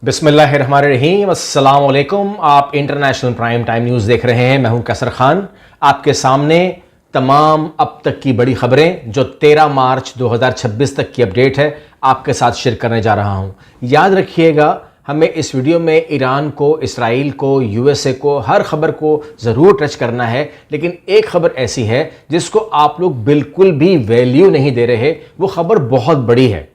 बिस्मिल्लाहिर्रहमानिर्रहीम, अस्सलाम वालेकुम। आप इंटरनेशनल प्राइम टाइम न्यूज़ देख रहे हैं। मैं हूं कैसर खान। आपके सामने तमाम अब तक की बड़ी खबरें जो 13 मार्च 2026 तक की अपडेट है आपके साथ शेयर करने जा रहा हूं। याद रखिएगा, हमें इस वीडियो में ईरान को, इसराइल को, यूएसए को, हर खबर को ज़रूर टच करना है, लेकिन एक खबर ऐसी है जिसको आप लोग बिल्कुल भी वैल्यू नहीं दे रहे। वो खबर बहुत बड़ी है।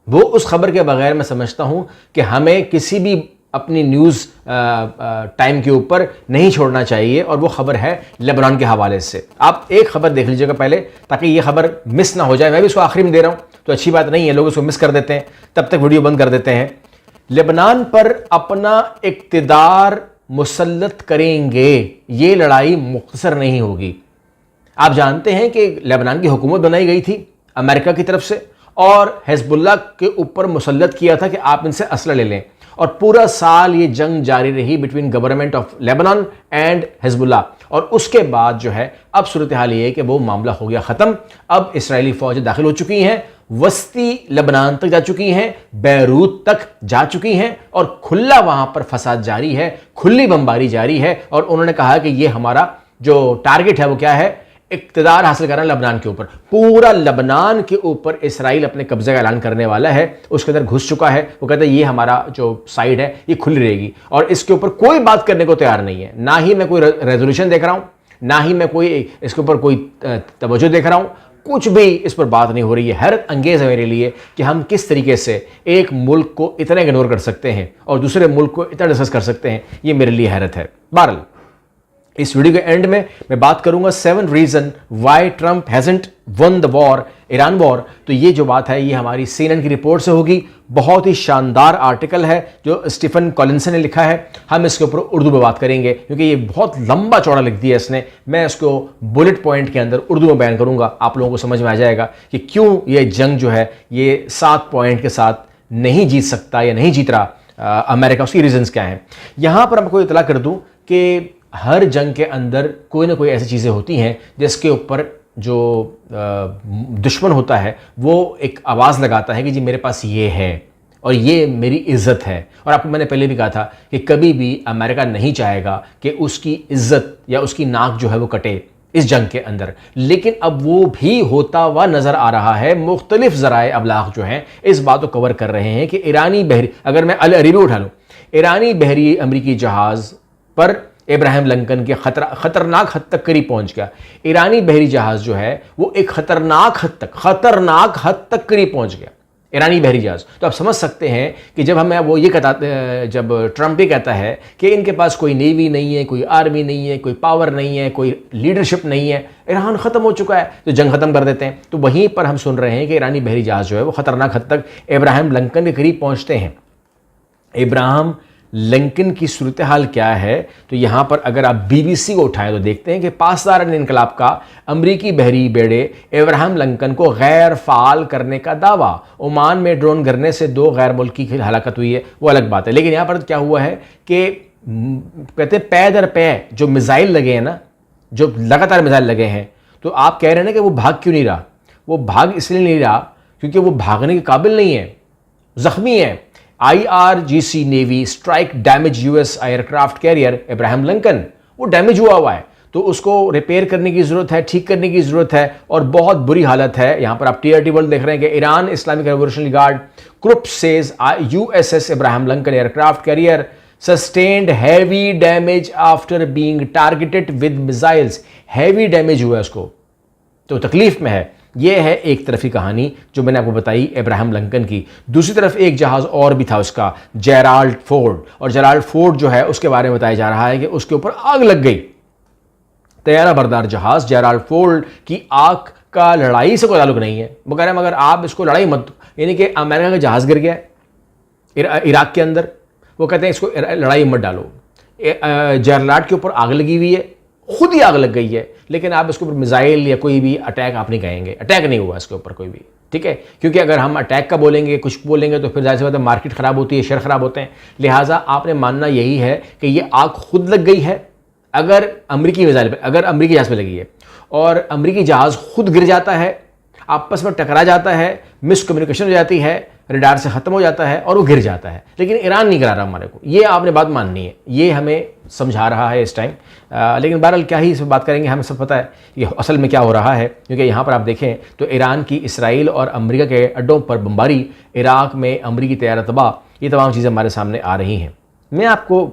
वो उस खबर के बगैर मैं समझता हूं कि हमें किसी भी अपनी न्यूज़ टाइम के ऊपर नहीं छोड़ना चाहिए, और वो खबर है लेबनान के हवाले से। आप एक खबर देख लीजिएगा पहले, ताकि ये खबर मिस ना हो जाए। मैं भी इसको आखिरी में दे रहा हूं तो अच्छी बात नहीं है, लोग इसको मिस कर देते हैं, तब तक वीडियो बंद कर देते हैं। लेबनान पर अपना इक्तिदार मुसल्लत करेंगे, ये लड़ाई मुख्तसर नहीं होगी। आप जानते हैं कि लेबनान की हुकूमत बनाई गई थी अमेरिका की तरफ से, और हिजबुल्लाह के ऊपर मुसल्लत किया था कि आप इनसे असला ले लें, और पूरा साल ये जंग जारी रही between government of Lebanon and Hezbollah. और उसके बाद जो है अब सूरत हाल ये है कि वो मामला हो गया ख़त्म। अब इसराइली फ़ौज दाखिल हो चुकी हैं, वस्ती लेबनान तक जा चुकी हैं, बैरूत तक जा चुकी हैं, और खुला वहाँ पर फसाद जारी है, खुली बमबारी जारी है। और उन्होंने कहा कि ये हमारा जो टारगेट है वो क्या है, इक्तिदार हासिल करना लेबनान के ऊपर। पूरा लेबनान के ऊपर इसराइल अपने कब्जे का ऐलान करने वाला है, उसके अंदर घुस चुका है। वो कहता है ये हमारा जो साइड है ये खुली रहेगी, और इसके ऊपर कोई बात करने को तैयार नहीं है। ना ही मैं कोई रेजोल्यूशन देख रहा हूं, ना ही मैं कोई इसके ऊपर कोई तवज्जो देख रहा हूं, कुछ भी इस पर बात नहीं हो रही है। हैरत अंगेज है मेरे लिए कि हम किस तरीके से एक मुल्क को इतना इग्नोर कर सकते हैं और दूसरे मुल्क को इतना डिस्कस कर सकते हैं, ये मेरे लिए हैरत है। बहरहाल, इस वीडियो के एंड में मैं बात करूंगा 7 reason why Trump hasn't won the war, Iran war. तो ये जो बात है ये हमारी CNN की रिपोर्ट से होगी। बहुत ही शानदार आर्टिकल है जो स्टीफन कॉलिंसन ने लिखा है। हम इसके ऊपर उर्दू में बात करेंगे क्योंकि ये बहुत लंबा चौड़ा लिख दिया इसने। मैं इसको बुलेट पॉइंट के अंदर उर्दू में बयान करूंगा, आप लोगों को समझ में आ जाएगा कि क्यों ये जंग जो है ये 7 पॉइंट के साथ नहीं जीत सकता या नहीं जीत रहा अमेरिका। उसकी रीजंस क्या हैं, यहां पर आपको इतला कर दूं कि हर जंग के अंदर कोई ना कोई ऐसी चीज़ें होती हैं जिसके ऊपर जो दुश्मन होता है वो एक आवाज़ लगाता है कि जी मेरे पास ये है और ये मेरी इज़्ज़त है। और आपको मैंने पहले भी कहा था कि कभी भी अमेरिका नहीं चाहेगा कि उसकी इज़्ज़त या उसकी नाक जो है वो कटे इस जंग के अंदर। लेकिन अब वो भी होता हुआ नज़र आ रहा है। मुख्तलिफ ज़राए अबलाग जो हैं इस बात को कवर कर रहे हैं कि ईरानी बहरी, अगर मैं अल अरीबी उठा लूँ, ईरानी बहरी अमरीकी जहाज़ पर इब्राहिम लिंकन के खतरनाक हद तक करीब पहुंच गया। ईरानी बहरी जहाज जो है वो एक खतरनाक हद तक करीब पहुंच गया, ईरानी बहरी जहाज। तो आप समझ सकते हैं कि जब हमें वो ये कहता, जब ट्रंप ये कहता है कि इनके पास कोई नेवी नहीं है, कोई आर्मी नहीं है, कोई पावर नहीं है, कोई लीडरशिप नहीं है, ईरान ख़त्म हो चुका है, तो जंग ख़त्म कर देते हैं। तो वहीं पर हम सुन रहे हैं कि ईरानी बहरी जहाज जो है वो खतरनाक हद तक इब्राहिम लिंकन के करीब पहुँचते हैं। इब्राहिम लिंकन की सूरत हाल क्या है, तो यहाँ पर अगर आप BBC को उठाएं तो देखते हैं कि पासदार इनकलाब का अमरीकी बहरी बेड़े इब्राहिम लिंकन को गैर फ़ाल करने का दावा। ओमान में ड्रोन गिरने से 2 गैर मुल्की की हलाकत हुई है, वो अलग बात है। लेकिन यहाँ पर क्या हुआ है कि कहते हैं पै दर पै जो मिज़ाइल लगे हैं ना, जो लगातार मिज़ाइल लगे हैं, तो आप कह रहे हैं ना कि वो भाग क्यों नहीं रहा। वो भाग इसलिए नहीं रहा क्योंकि वो भागने के काबिल नहीं है, ज़ख्मी है। IRGC navy strike damage US aircraft carrier Ibrahim Lincoln, वो डैमेज हुआ है, तो उसको रिपेयर करने की ज़रूरत है, ठीक करने की ज़रूरत है, और बहुत बुरी हालत है। यहाँ पर आप TRT वर्ल्ड देख रहे हैं कि Iran Islamic revolutionary guard क्रुप says USS Ibrahim Lincoln aircraft carrier sustained heavy damage after being targeted with missiles. Heavy damage हुआ है उसको, तो तकलीफ में है। यह है एक तरफ की कहानी जो मैंने आपको बताई इब्राहिम लिंकन की। दूसरी तरफ एक जहाज़ और भी था उसका, जेराल्ड फोर्ड, और जेराल्ड फोर्ड जो है उसके बारे में बताया जा रहा है कि उसके ऊपर आग लग गई। तैयारा बरदार जहाज़ जेराल्ड फोर्ड की आग का लड़ाई से कोई ताल्लुक नहीं है, मगर आप इसको लड़ाई मत, यानी कि अमेरिका का जहाज़ गिर गया इराक के अंदर, वो कहते हैं इसको लड़ाई मत डालो। जेराल्ड के ऊपर आग लगी हुई है, खुद ही आग लग गई है, लेकिन आप इसके ऊपर मिसाइल या कोई भी अटैक आप नहीं कहेंगे। अटैक नहीं हुआ इसके ऊपर कोई भी, ठीक है, क्योंकि अगर हम अटैक का बोलेंगे, कुछ बोलेंगे, तो फिर जाहिर सी बात है मार्केट ख़राब होती है, शेयर ख़राब होते हैं। लिहाजा आपने मानना यही है कि ये आग खुद लग गई है। अगर अमरीकी मिसाइल पर, अगर अमरीकी जहाज़ पर लगी है और अमरीकी जहाज़ खुद गिर जाता है, आपस में टकरा जाता है, मिसकम्युनिकेशन हो जाती है, रडार से ख़त्म हो जाता है और वो गिर जाता है, लेकिन ईरान नहीं गिरा रहा हमारे को। ये आपने बात माननी है, ये हमें समझा रहा है इस टाइम। लेकिन बहरहाल क्या ही इस पर बात करेंगे, हमें सब पता है ये असल में क्या हो रहा है, क्योंकि यहाँ पर आप देखें तो ईरान की इसराइल और अमेरिका के अड्डों पर बमबारी, इराक में अमरीकी तैयारा तबाह, ये तमाम चीज़ें हमारे सामने आ रही हैं। मैं आपको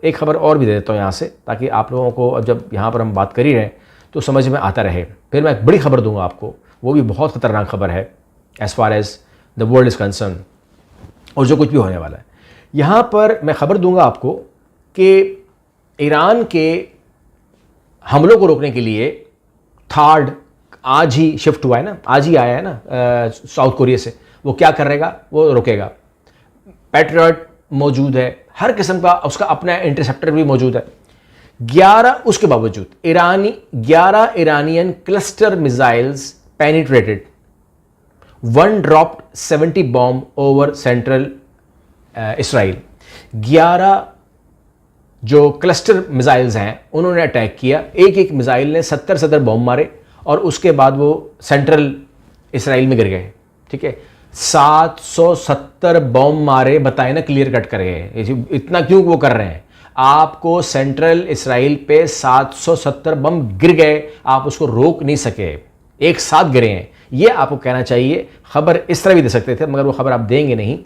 एक ख़बर और भी दे देता हूँ यहाँ से, ताकि आप लोगों को अब जब यहाँ पर हम बात कर ही रहे हैं तो समझ में आता रहे। फिर मैं एक बड़ी खबर दूंगा आपको, वो भी बहुत ख़तरनाक खबर है as far as the world is concern, और जो कुछ भी होने वाला है। यहाँ पर मैं ख़बर दूंगा आपको कि ईरान के हमलों को रोकने के लिए थर्ड आज ही शिफ्ट हुआ है ना, आज ही आया है ना साउथ कोरिया से, वो क्या करेगा, वो रोकेगा। पैट्रियट मौजूद है, हर किस्म का उसका अपना इंटरसेप्टर भी मौजूद है। 11 उसके बावजूद 11 Iranian cluster missiles penetrated, 1 dropped 70 bomb over central Israel. 11 जो क्लस्टर मिसाइल्स हैं उन्होंने अटैक किया, एक एक मिसाइल ने 70 बॉम्ब मारे और उसके बाद वो सेंट्रल इसराइल में गिर गए। ठीक है, 770 बॉम्ब मारे, बताए ना, क्लियर कट कर गए। इतना क्यों वो कर रहे हैं? आपको सेंट्रल इसराइल पे 770 बम गिर गए, आप उसको रोक नहीं सके, एक साथ गिरे हैं। ये आपको कहना चाहिए। खबर इस तरह भी दे सकते थे, मगर वो खबर आप देंगे नहीं,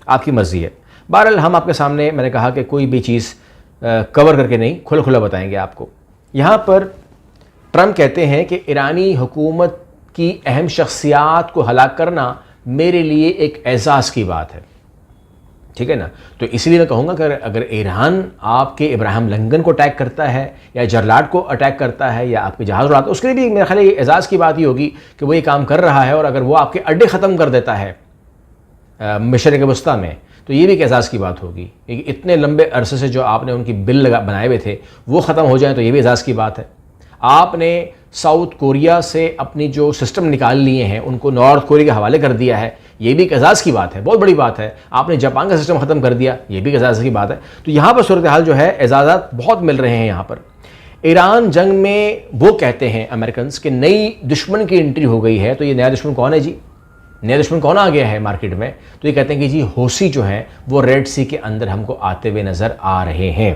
आपकी मर्जी है। बहरहाल हम आपके सामने, मैंने कहा कि कोई भी चीज़ कवर करके नहीं, खुला खुला बताएंगे आपको। यहाँ पर ट्रंप कहते हैं कि ईरानी हुकूमत की अहम शख्सियात को हलाक करना मेरे लिए एक एजाज़ की बात है। ठीक है ना, तो इसलिए मैं कहूँगा कि अगर ईरान आपके इब्राहिम लिंकन को अटैक करता है या जरलाट को अटैक करता है या आपके जहाज़ उड़ाता है, उसके लिए भी मेरे ख्याल एजाज़ की बात ही होगी कि वो ये काम कर रहा है। और अगर वो आपके अड्डे ख़त्म कर देता है मशरिक़ वस्ता में, तो ये भी एक एजाज़ की बात होगी। इतने लंबे अरसे से जो आपने उनकी बिल बनाए हुए थे वो ख़त्म हो जाए, तो ये भी एजाज़ की बात है। आपने साउथ कोरिया से अपनी जो सिस्टम निकाल लिए हैं उनको नॉर्थ कोरिया के हवाले कर दिया है, ये भी एक एजाज़ की बात है, बहुत बड़ी बात है। आपने जापान का सिस्टम ख़त्म कर दिया, ये भी एक एजाज़ की बात है। तो यहाँ पर सूरत हाल जो है, एजाज़ात बहुत मिल रहे हैं यहाँ पर। ईरान जंग में वो कहते हैं अमेरिकन कि नई दुश्मन की एंट्री हो गई है। तो ये नया दुश्मन कौन है जी? नया दुश्मन कौन आ गया है मार्केट में? तो ये कहते हैं कि जी हौसी जो हैं वो रेड सी के अंदर हमको आते हुए नज़र आ रहे हैं।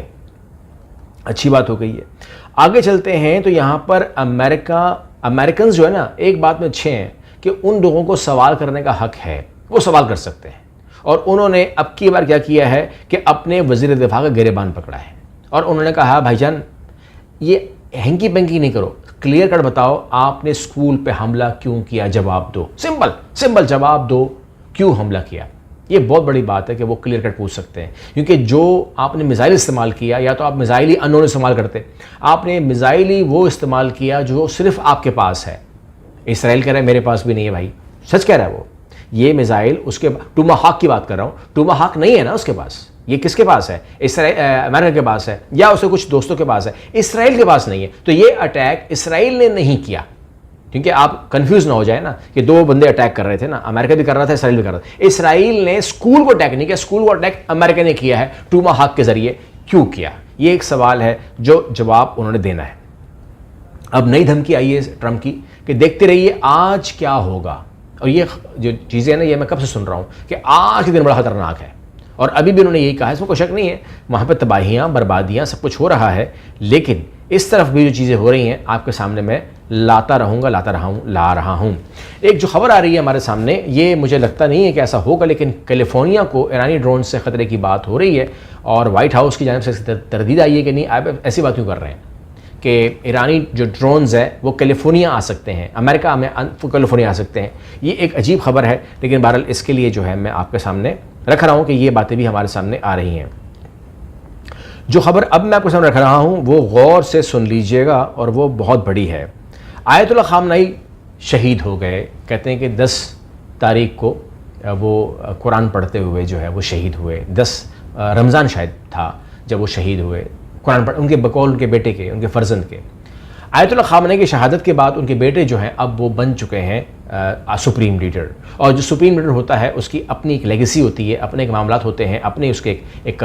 अच्छी बात हो गई है। आगे चलते हैं तो यहाँ पर अमेरिकन जो है ना, एक बात में अच्छे हैं कि उन लोगों को सवाल करने का हक है, वो सवाल कर सकते हैं। और उन्होंने अब की बार क्या किया है कि अपने वज़ीर दिफा का गिरेबान पकड़ा है और उन्होंने कहा भाईजान ये हैंकी पेंकी नहीं करो, क्लियर कट बताओ आपने स्कूल पे हमला क्यों किया, जवाब दो, सिंपल जवाब दो, क्यों हमला किया। ये बहुत बड़ी बात है कि वो क्लियर कट पूछ सकते हैं, क्योंकि जो आपने मिसाइल इस्तेमाल किया, या तो आप मिसाइल ही अननोन इस्तेमाल करते, आपने मिसाइल ही वो इस्तेमाल किया जो सिर्फ आपके पास है। इसराइल कह रहा है मेरे पास भी नहीं है भाई, सच कह रहा है वो। ये मिसाइल उसके टूमाहाक की बात कर रहा हूँ, टूमाहाक नहीं है ना उसके पास, ये किसके पास है? अमेरिका के पास है या उसके कुछ दोस्तों के पास है, इसराइल के पास नहीं है। तो ये अटैक इसराइल ने नहीं किया, क्योंकि आप कंफ्यूज ना हो जाए ना कि दो बंदे अटैक कर रहे थे ना, अमेरिका भी कर रहा था, इसराइल भी कर रहा था। इसराइल ने स्कूल को अटैक नहीं किया, स्कूल को अटैक अमेरिका ने किया है टूमाहाक के जरिए। क्यों किया? ये एक सवाल है जो जवाब उन्होंने देना है। अब नई धमकी आई है ट्रंप की कि देखते रहिए आज क्या होगा। और ये जो चीज़ें हैं ना, ये मैं कब से सुन रहा हूँ कि आज के दिन बड़ा खतरनाक है, और अभी भी उन्होंने यही कहा है, इसमें कोई शक नहीं है। वहाँ पर तबाहियाँ, बर्बादियाँ, सब कुछ हो रहा है, लेकिन इस तरफ भी जो चीज़ें हो रही हैं आपके सामने मैं ला रहा हूँ। एक जो खबर आ रही है हमारे सामने, ये मुझे लगता नहीं है कि ऐसा होगा, लेकिन कैलिफोर्निया को ईरानी ड्रोन से ख़तरे की बात हो रही है और वाइट हाउस की जानिब से तरदीद आई है कि नहीं, आप ऐसी बात क्यों कर रहे हैं कि ईरानी जो ड्रोन्स है वो कैलिफोर्निया आ सकते हैं, अमेरिका में कैलिफोर्निया आ सकते हैं। ये एक अजीब खबर है, लेकिन बहरहाल इसके लिए जो है मैं आपके सामने रख रहा हूँ कि ये बातें भी हमारे सामने आ रही हैं। जो खबर अब मैं आपके सामने रख रहा हूँ वो गौर से सुन लीजिएगा, और वो बहुत बड़ी है। आयतुल्लाह खामनई शहीद हो गए। कहते हैं कि 10 तारीख को वो कुरान पढ़ते हुए जो है वो शहीद हुए। 10 रमज़ान शायद था जब वो शहीद हुए, कुरान पढ़, उनके बकौल उनके बेटे के, उनके फ़र्जंद के। आयतुल्लाह खामनई की शहादत के बाद उनके बेटे जो हैं अब वो बन चुके हैं सुप्रीम लीडर। और जो सुप्रीम लीडर होता है उसकी अपनी एक लेगेसी होती है, अपने एक मामलात होते हैं, अपने उसके एक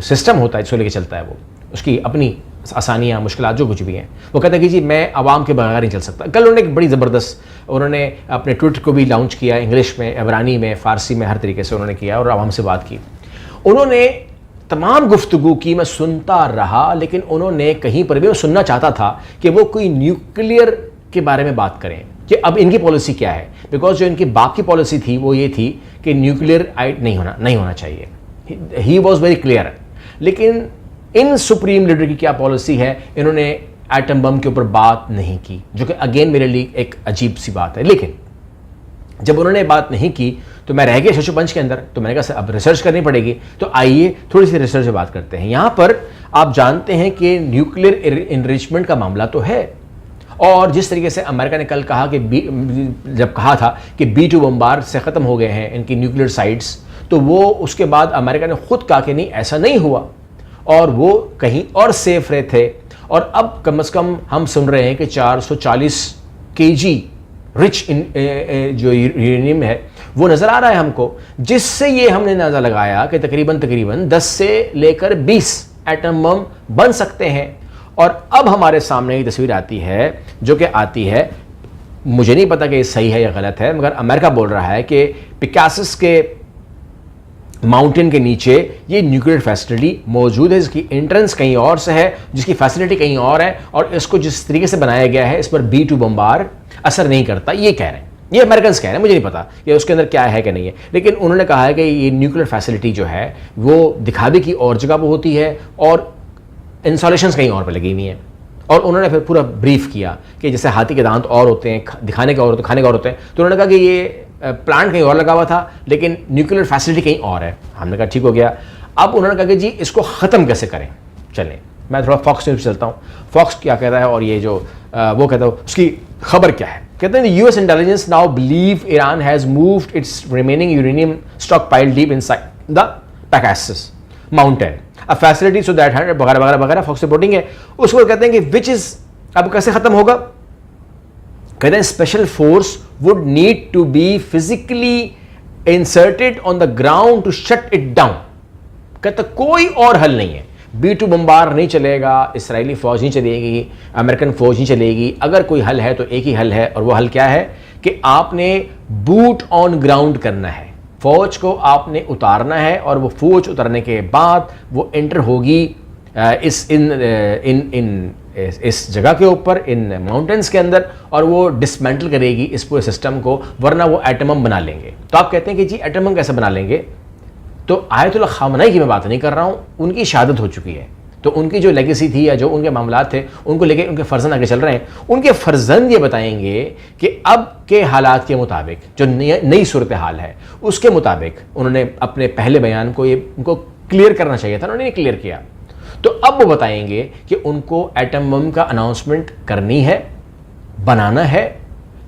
सिस्टम होता है जिसको लेके चलता है, वो उसकी अपनी आसानियाँ, मुश्किलात जो कुछ भी हैं, वो कहता है कि जी मैं आवाम के बगैर नहीं चल सकता। कल उन्होंने एक बड़ी ज़बरदस्त, उन्होंने अपने ट्विटर को भी लॉन्च किया, इंग्लिश में, इब्रानी में, फ़ारसी में, हर तरीके से उन्होंने किया और आवाम से बात की। उन्होंने तमाम गुफ्तगू की, मैं सुनता रहा, लेकिन उन्होंने कहीं पर भी, मैं सुनना चाहता था कि वो कोई न्यूक्लियर के बारे में बात करें कि अब इनकी पॉलिसी क्या है, बिकॉज जो इनकी बाप की पॉलिसी थी वो ये थी कि न्यूक्लियर नहीं होना चाहिए। He was very clear. लेकिन इन सुप्रीम लीडर की क्या पॉलिसी है, इन्होंने एटम बम के ऊपर बात नहीं की, जो कि अगेन मेरे लिए एक अजीब सी बात है। लेकिन जब उन्होंने बात नहीं की तो मैं रह गया शशु पंच के अंदर, तो मैंने कहा अब रिसर्च करनी पड़ेगी, तो आइए थोड़ी सी रिसर्च से बात करते हैं। यहाँ पर आप जानते हैं कि न्यूक्लियर इनरिचमेंट का मामला तो है, और जिस तरीके से अमेरिका ने कल कहा कि जब कहा था कि B-2 बम्बार से ख़त्म हो गए हैं इनकी न्यूक्लियर साइट्स, तो वो उसके बाद अमेरिका ने खुद कहा कि नहीं ऐसा नहीं हुआ और वो कहीं और सेफ रहे थे। और अब कम से कम हम सुन रहे हैं कि 440 kg रिच जो यूरेनियम है वो नज़र आ रहा है हमको, जिससे ये हमने अंदाज़ा लगाया कि तकरीबन 10 से लेकर 20 एटम बम बन सकते हैं। और अब हमारे सामने ये तस्वीर आती है जो कि आती है, मुझे नहीं पता कि ये सही है या गलत है, मगर अमेरिका बोल रहा है कि पिकासिस के माउंटेन के नीचे ये न्यूक्लियर फैसिलिटी मौजूद है, जिसकी एंट्रेंस कहीं और से है, जिसकी फैसिलिटी कहीं और है, और इसको जिस तरीके से बनाया गया है इस पर B-2 बम्बार असर नहीं करता, ये कह रहे हैं, ये अमेरिकन कह रहे हैं, मुझे नहीं पता ये उसके अंदर क्या है कि नहीं है। लेकिन उन्होंने कहा है कि ये न्यूक्लियर फैसिलिटी जो है वो दिखावे की और जगह पर होती है और इंस्टॉलेशंस कहीं और पर लगी हुई हैं। और उन्होंने फिर पूरा ब्रीफ किया कि जैसे हाथी के दांत और होते हैं, दिखाने के और होते हैं, खाने के और होते हैं, तो उन्होंने कहा कि ये प्लांट कहीं और लगा हुआ था लेकिन न्यूक्लियर फैसिलिटी कहीं और है। हमने कहा ठीक हो गया। अब उन्होंने कहा कि जी इसको ख़त्म कैसे करें। चलें मैं थोड़ा फॉक्स न्यूज़ चलता हूँ, फॉक्स क्या कहता है और ये जो वो कहता है उसकी खबर क्या है। कहते हैं US intelligence now believe Iran has moved its remaining uranium stockpile deep inside the Pickaxe Mountain a facility so that वगैरह वगैरह वगैरह, फॉक्स रिपोर्टिंग है। उसको कहते हैं कि विच इज़, अब कैसे ख़त्म होगा। कहते हैं special force would need to be physically inserted on the ground to shut it down. कहते कोई और हल नहीं है, B-2 बम्बार नहीं चलेगा, इसराइली फौज नहीं चलेगी, अमेरिकन फौज नहीं चलेगी। अगर कोई हल है तो एक ही हल है, और वो हल क्या है कि आपने बूट ऑन ग्राउंड करना है, फौज को आपने उतारना है, और वो फौज उतारने के बाद वो एंटर होगी इस जगह के ऊपर, इन माउंटेन्स के अंदर, और वो डिसमेंटल करेगी इस पूरे सिस्टम को, वरना वो एटम बम बना लेंगे। तो आप कहते हैं कि जी एटम बम कैसे बना लेंगे, तो आयतुल्ला खामनेई की मैं बात नहीं कर रहा हूँ, उनकी शहादत हो चुकी है, तो उनकी जो लेगेसी थी या जो उनके मामलात थे उनको लेके उनके फर्जंद आगे चल रहे हैं। उनके फर्जंद ये बताएंगे कि अब के हालात के मुताबिक जो नई सूरत हाल है उसके मुताबिक, उन्होंने अपने पहले बयान को ये उनको क्लियर करना चाहिए था, उन्होंने क्लियर किया, तो अब वो बताएंगे कि उनको एटम बम का अनाउंसमेंट करनी है, बनाना है,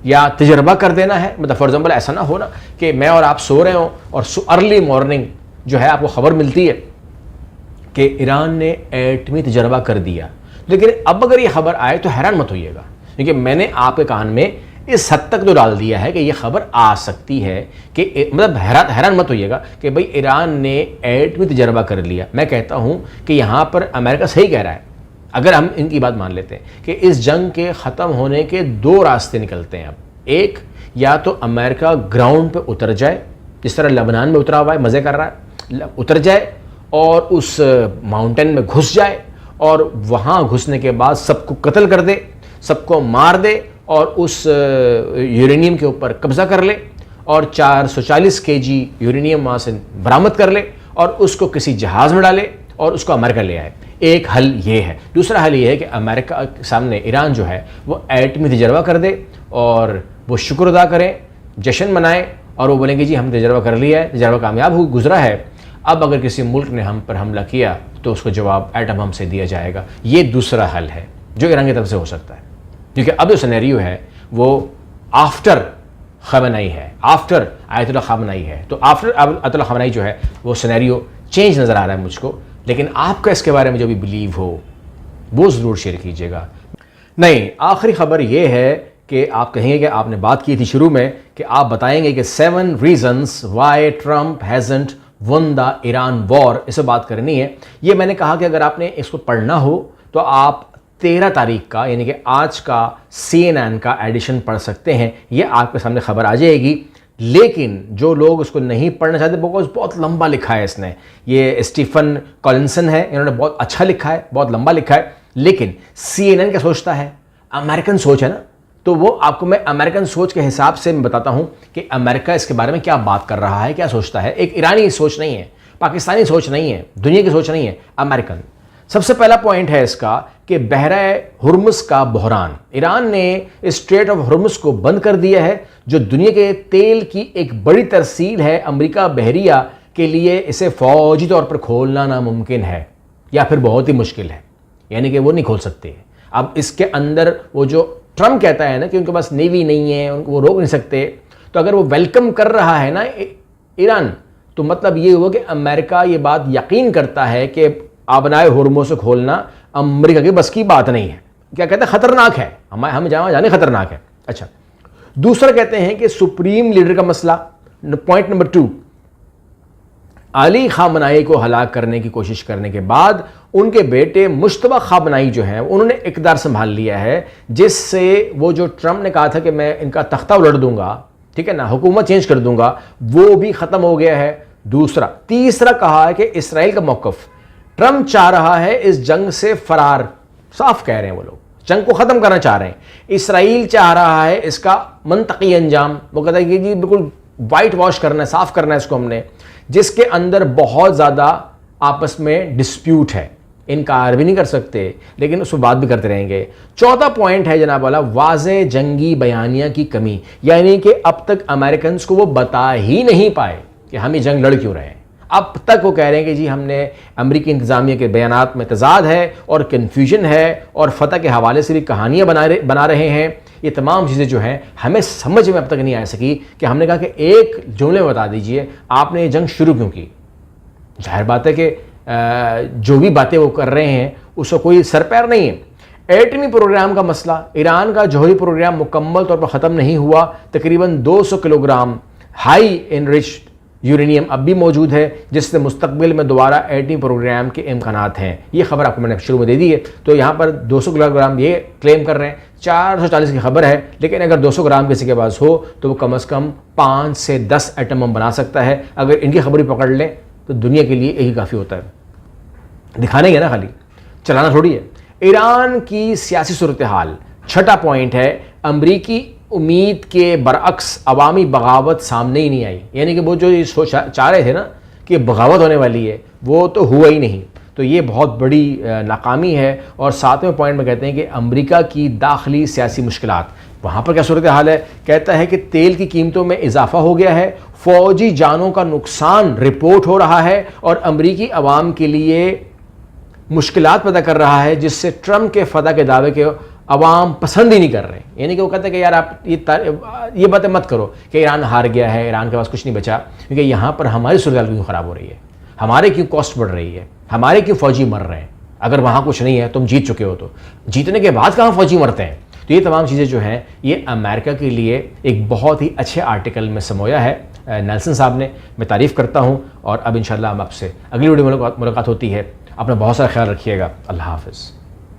या तजर्बा कर देना है। मतलब फॉर एग्जाम्पल ऐसा ना हो ना कि मैं और आप सो रहे हो और अर्ली मॉर्निंग जो है आपको खबर मिलती है कि ईरान ने एटमी तजर्बा कर दिया। लेकिन अब अगर ये खबर आए तो हैरान मत होइएगा, क्योंकि मैंने आपके कान में इस हद तक तो डाल दिया है कि ये खबर आ सकती है कि मतलब हैरान मत होइएगा कि भाई ईरान ने एटमी तजर्बा कर लिया। मैं कहता हूँ कि यहाँ पर अमेरिका सही कह रहा है, अगर हम इनकी बात मान लेते हैं कि इस जंग के ख़त्म होने के दो रास्ते निकलते हैं अब। एक, या तो अमेरिका ग्राउंड पे उतर जाए, जिस तरह लबनान में उतरा हुआ है, मज़े कर रहा है, उतर जाए और उस माउंटेन में घुस जाए, और वहाँ घुसने के बाद सबको कत्ल कर दे, सबको मार दे, और उस यूरेनियम के ऊपर कब्ज़ा कर ले, और 440 kg यूरेनियम वहाँ से बरामद कर ले, और उसको किसी जहाज़ में डाले और उसको अमेरिका ले आए। एक हल ये है। दूसरा हल ये है कि अमेरिका के सामने ईरान जो है वो एटमी तजर्बा कर दे, और वो शुक्र अदा करें, जश्न मनाएं, और वो बोलेंगे जी हम तजर्बा कर लिया है, तजर्बा कामयाब हो गुजरा है, अब अगर किसी मुल्क ने हम पर हमला किया तो उसको जवाब एटम बम से दिया जाएगा। ये दूसरा हल है जो ईरान की तरफ से हो सकता है, क्योंकि अब जो सिनेरियो है वो आफ्टर खामनेई है, आफ्टर आयतुल्ला खामनेई है। तो आफ्टर आयतुल्ला खामनेई जो है वो सिनेरियो चेंज नज़र आ रहा है मुझको। लेकिन आपका इसके बारे में जो भी बिलीव हो वो ज़रूर शेयर कीजिएगा। नहीं, आखिरी खबर ये है कि आप कहेंगे कि आपने बात की थी शुरू में कि आप बताएंगे कि 7 reasons Y Trump hasn't won the Iran war, इसे बात करनी है। ये मैंने कहा कि अगर आपने इसको पढ़ना हो तो आप 13 तारीख का यानी कि आज का CNN का एडिशन पढ़ सकते हैं। ये आपके सामने खबर आ जाएगी। लेकिन जो लोग उसको नहीं पढ़ना चाहते, बहुत लंबा लिखा है इसने, ये स्टीफन कॉलिंसन है, इन्होंने बहुत अच्छा लिखा है, बहुत लंबा लिखा है। लेकिन CNN क्या सोचता है, अमेरिकन सोच है ना, तो वो आपको मैं अमेरिकन सोच के हिसाब से मैं बताता हूं कि अमेरिका इसके बारे में क्या बात कर रहा है, क्या सोचता है। एक ईरानी सोच नहीं है, पाकिस्तानी सोच नहीं है, दुनिया की सोच नहीं है, अमेरिकन। सबसे पहला पॉइंट है इसका कि बहरा हुर्मुज का बहरान, ईरान ने स्ट्रेट ऑफ हुर्मुज को बंद कर दिया है, जो दुनिया के तेल की एक बड़ी तरसील है। अमेरिका बहरिया के लिए इसे फौजी तौर पर खोलना नामुमकिन है या फिर बहुत ही मुश्किल है, यानी कि वो नहीं खोल सकते। अब इसके अंदर वो जो ट्रम्प कहता है ना कि उनके पास नेवी नहीं है, उनको वो रोक नहीं सकते, तो अगर वो वेलकम कर रहा है ना ईरान, तो मतलब ये हुआ कि अमेरिका ये बात यकीन करता है कि आबनाए हुर्मुज से खोलना अमेरिका की बस की बात नहीं है। क्या कहते हैं, खतरनाक है, हम जाने खतरनाक है। अच्छा, दूसरा कहते हैं कि सुप्रीम लीडर का मसला, पॉइंट नंबर 2, अली खामनाई को हलाक करने की कोशिश करने के बाद उनके बेटे मुश्तबा खामनाई जो हैं उन्होंने इक़्तिदार संभाल लिया है, जिससे वो जो ट्रम्प ने कहा था कि मैं इनका तख्ता उलट दूंगा, ठीक है ना, हुकूमत चेंज कर दूंगा, वो भी ख़त्म हो गया है। दूसरा, तीसरा कहा है कि इसराइल का मौक़िफ़, ट्रम्प चाह रहा है इस जंग से फरार, साफ कह रहे हैं वो लोग, जंग को ख़त्म करना चाह रहे हैं। इसराइल चाह रहा है इसका मंतकी अंजाम, वो कहता है कि जी बिल्कुल वाइट वॉश करना है, साफ करना है इसको हमने, जिसके अंदर बहुत ज़्यादा आपस में डिस्प्यूट है, इनकार भी नहीं कर सकते लेकिन उस पर बात भी करते रहेंगे। चौथा पॉइंट है जनाब वाला, वाज़े जंगी बयानिया की कमी, यानी कि अब तक अमेरिकन को वो बता ही नहीं पाए कि हम ये जंग लड़ क्यों रहे हैं। अब तक वो कह रहे हैं कि जी हमने अमरीकी इंतज़ामिया के बयानात में तज़ाद है और कन्फ्यूजन है और फ़तह के हवाले से भी कहानियाँ बना रहे हैं। ये तमाम चीज़ें जो हैं हमें समझ में अब तक नहीं आ सकी कि हमने कहा कि एक जुमले में बता दीजिए आपने ये जंग शुरू क्यों की। जाहिर बात है कि जो भी बातें वो कर रहे हैं उसका कोई सर पैर नहीं है। एटमी प्रोग्राम का मसला, ईरान का जौहरी प्रोग्राम मुकम्मल तौर पर ख़त्म नहीं हुआ, तकरीबन 200 किलोग्राम हाई इनरिच्ड यूरेनियम अब भी मौजूद है, जिससे मुस्तकबिल में दोबारा एटमी प्रोग्राम के इम्कानात हैं। ये खबर आपको मैंने शुरू में दे दी है। तो यहाँ पर 200 किलोग्राम ये क्लेम कर रहे हैं, 440 की खबर है, लेकिन अगर 200 ग्राम किसी के पास हो तो वो कम से कम 5 से 10 एटम बम बना सकता है। अगर इनकी खबर ही पकड़ लें तो दुनिया के लिए यही काफ़ी होता है। दिखाने के ना, खाली चलाना थोड़ी है। ईरान की सियासी सूरत हाल, छठा पॉइंट है, अमरीकी उम्मीद के बरअक्स अवामी बगावत सामने ही नहीं आई, यानी कि वो जो ये चाह रहे थे ना कि बगावत होने वाली है, वो तो हुआ ही नहीं। तो ये बहुत बड़ी नाकामी है। और सातवें पॉइंट में कहते हैं कि अमेरिका की दाखिली सियासी मुश्किलात, वहाँ पर क्या सूरत हाल है, कहता है कि तेल की कीमतों में इजाफा हो गया है, फौजी जानों का नुकसान रिपोर्ट हो रहा है और अमरीकी अवाम के लिए मुश्किलात पैदा कर रहा है, जिससे ट्रम्प के फतह के दावे के अवाम पसंद ही नहीं कर रहे। यानी कि वो कहते हैं कि यार आप ये बातें मत करो कि ईरान हार गया है, ईरान के पास कुछ नहीं बचा, क्योंकि यहाँ पर हमारी सूरत क्यों ख़राब हो रही है, हमारे क्यों कॉस्ट बढ़ रही है, हमारे क्यों फ़ौजी मर रहे हैं। अगर वहाँ कुछ नहीं है, तुम जीत चुके हो, तो जीतने के बाद कहाँ फ़ौजी मरते हैं। तो ये तमाम चीज़ें जो हैं ये अमेरिका के लिए एक बहुत ही अच्छे आर्टिकल में समोया है नेल्सन साहब ने। मैं तारीफ़ करता हूँ और अब इंशाल्लाह हम आपसे अगली वीडियो में मुलाकात होती है। अपना बहुत सारा ख्याल रखिएगा। अल्लाह हाफ़िज़।